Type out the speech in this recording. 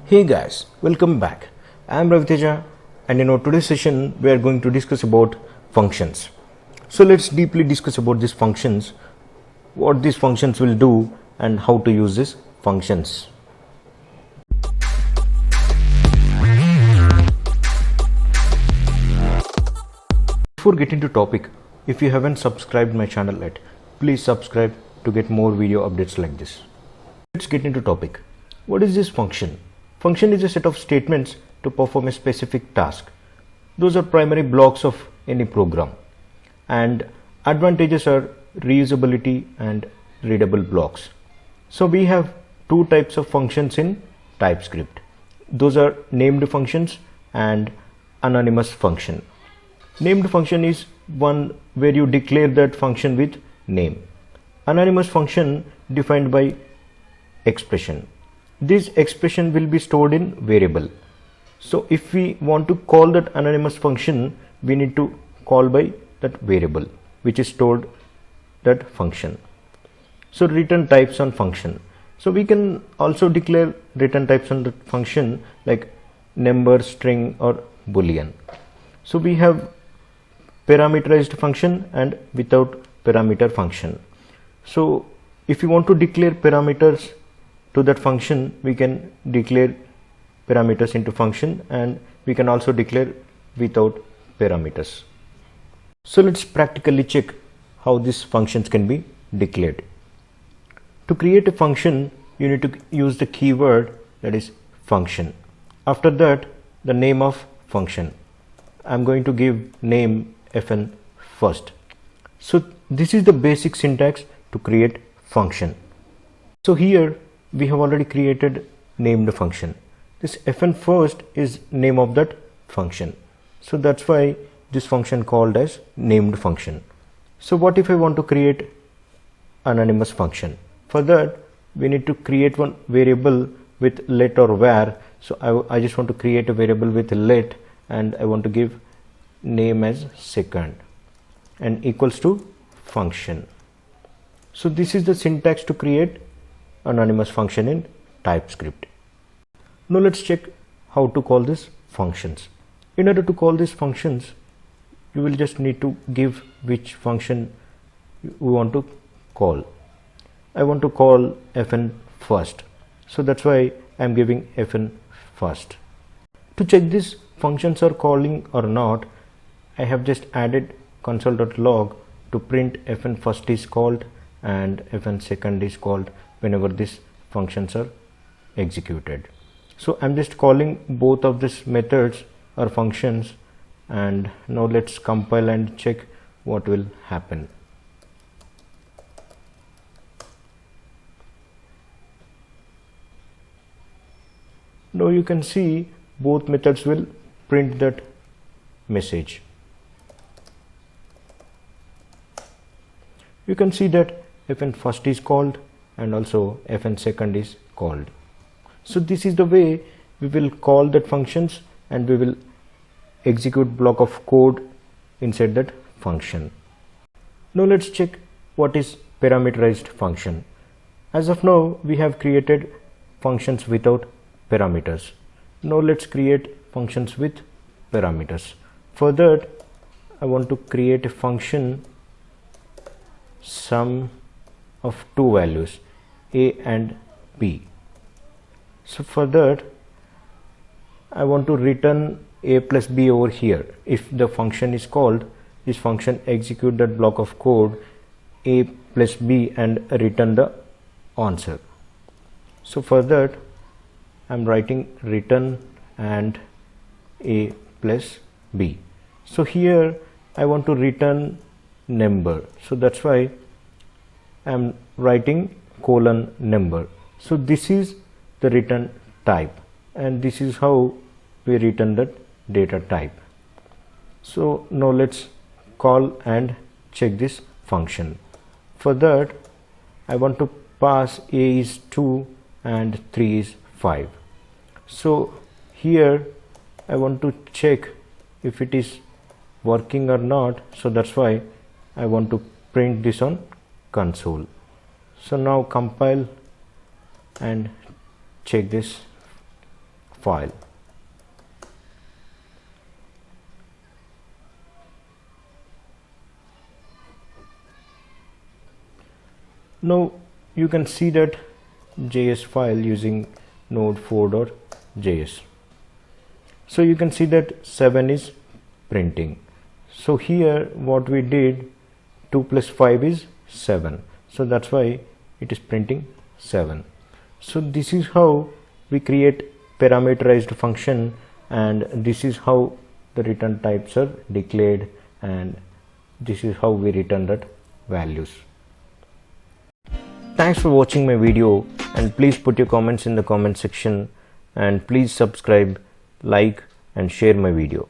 Hey guys, welcome back. I am Raviteja, and in our today's session we are going to discuss about functions. So let's deeply discuss about these functions, what these functions will do and how to use these functions. Before getting to topic, if you haven't subscribed my channel yet, please subscribe to get more video updates like this. Let's get into topic. What is this function? Function is a set of statements to perform a specific task. Those are primary blocks of any program, and advantages are reusability and readable blocks. So we have two types of functions in TypeScript. Those are named functions and anonymous function. Named function is one where you declare that function with name. Anonymous function defined by expression. This expression will be stored in variable. So if we want to call that anonymous function, we need to call by that variable which is stored that function. So return types on function. So we can also declare return types on the function like number, string or boolean. So we have parameterized function and without parameter function. So if you want to declare parameters to that function, we can declare parameters into function, and we can also declare without parameters. So let's practically check how these functions can be declared. To create a function, you need to use the keyword, that is function. After that, the name of function. I'm going to give name fn first. So this is the basic syntax to create function. So here we have already created named function. This fn first is name of that function. So that's why this function called as named function. So what if I want to create anonymous function? For that we need to create one variable with let or var. So I just want to create a variable with let, and I want to give name as second and equals to function. So this is the syntax to create anonymous function in TypeScript. Now let's check how to call these functions. In order to call these functions, you will just need to give which function you want to call. I want to call fn first, so that's why I am giving fn first. To check these functions are calling or not, I have just added console.log to print fn first is called and fn second is called whenever these functions are executed. So I'm just calling both of these methods or functions, and now let's compile and check what will happen. Now you can see both methods will print that message. You can see that fn first is called and also fn second is called. So this is the way we will call that functions, and we will execute block of code inside that function. Now let's check what is parameterized function. As of now we have created functions without parameters. Now let's create functions with parameters. For that I want to create a function sum of two values, a and b. So for that I want to return a plus b over here. If the function is called, this function execute that block of code a plus b and return the answer. So for that I'm writing return and a plus b. So here I want to return number, so that's why I'm writing colon number. So this is the return type, and this is how we return that data type. So now let's call and check this function. For that I want to pass a is 2 and 3 is 5. So here I want to check if it is working or not, so that's why I want to print this on console. So now compile and check this file. Now you can see that JS file using node4.js. So you can see that 7 is printing. So here what we did, 2 plus 5 is 7. So that's why it is printing 7. So this is how we create parameterized function, and this is how the return types are declared, and this is how we return that values. Thanks for watching my video, and please put your comments in the comment section, and please subscribe, like and share my video.